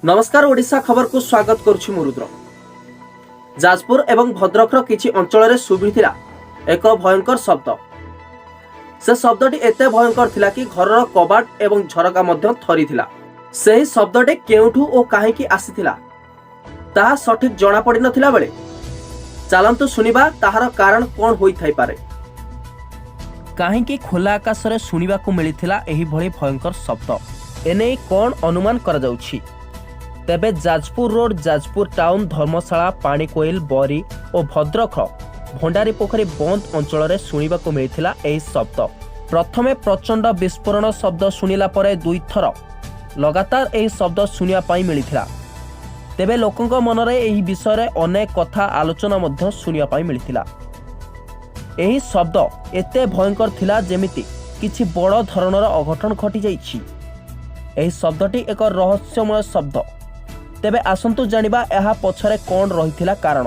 नमस्कार ओडिशा खबर को स्वागत करुछि मुरुद्र। जाजपुर एवं भद्रकर किछि अंचल शुभिथिला एक भयंकर शब्द। से शब्दटी एते भयंकर थिला कि घरर कबाट एवं झरका मध्य थरिथिला। सेही शब्दटी केउठु ओ काहेकि आसीथिला ताहा सठिक जणा पड़ि नथिला बेले चलंतु सुनिबा ताहार कारण कोन होई थाई पारे। काहेकि खोला आकाश रे सुनिबा को मिलिथिला एही भली भयंकर शब्द एने कोन अनुमान करा जाउछि। तेबे जाजपुर रोड, जाजपुर टाउन, धर्मशाला, पाणीकोइल, बरी और भद्रक भंडारी पोखरी बंद अंचल शुणा को मिलता यह शब्द। प्रथमे प्रचंड विस्फोरण शब्द शुणिला परे दुई थर लगातार यह शब्द शुणा मिलता। तेबे लोकों मनरे यह विषय अनेक कथा आलोचना मध्य शुणा मिलता। यह शब्द एते भयंकर थिला जेमिति किछि बड़ धरणर अघटन घटी जाइछि। यह शब्दटी एक रहस्यमय शब्द। तेबे आसंतु जानिबा एहा पछरे कोन रहिथिला कारण।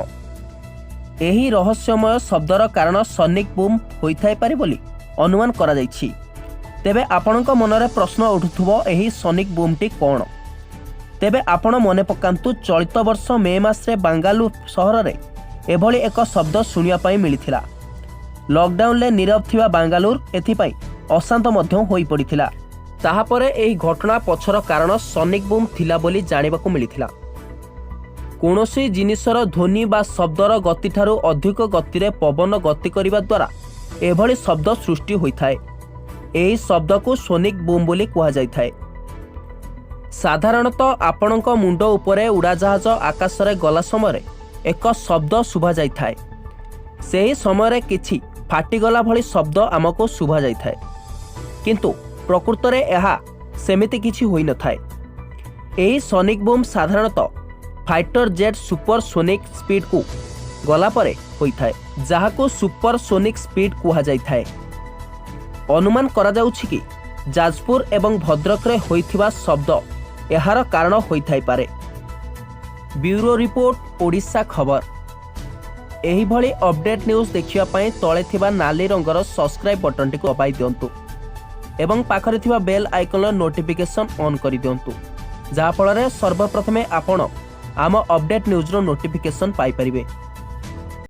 एही रहस्यमय शब्दर कारण सनिक बूम होइथाय पारे बोली अनुमान करा जाइछि। तेबे आपणक मनरे प्रश्न उठुथुबो एही सनिक बूमटी कोन। तेबे आपण मने पकांतु चलित वर्ष मे मासरे बांगालुर सहर रे एभली एक शब्द सुनिया पाई मिलिथिला। लॉकडाउन ले नीरव थिबा बांगालुर एथिपाई अशांत मध्य होई पड़िथिला। ताहापरे एही घटना पछर कारण सनिक बूम थिला बोली जानिबाकु मिलिथिला। कोनोसी जिनिसर ध्वनि बा शब्दर गति ठारू अधिक गति रे पवन गति करिबा द्वारा एभली शब्द सृष्टि होइथाय। एही शब्द को सोनिक बूम बोली कुहा जाइथाय। साधारणतः आपणक मुंड उपरे उड़ाजहाज आकाश रे गला समय एक शब्द शुभा जाइथाय। सेही समय किछि फाटिगला भली शब्द आमको शुभा जाइथाय, किंतु प्रकृत रे एहा सेमिति किछि होई न थाए। एही सोनिक बूम साधारणतः fighter jet super sonic speed को गला परे होई थाए, जहा को सुपर सोनिक स्पीड कुहा जाई थाए। अनुमान करा जाउछि कि जाजपुर एवं भद्रक रे होइथिबा शब्द एहार कारण होई थाई पारे। ब्यूरो रिपोर्ट ओडिशा खबर। एही भली अपडेट न्यूज देखिबा पई तळे थिबा नाली रंगर सब्सक्राइब बटन टी को दबाई दियंतु एवं पाखरे थिबा बेल आइकन नोटिफिकेशन ऑन करि दियंतु, जहा फଳରେ सर्वप्रथमे आपण आम अपडेट न्यूज रो नोटिफिकेशन पाई परिबे।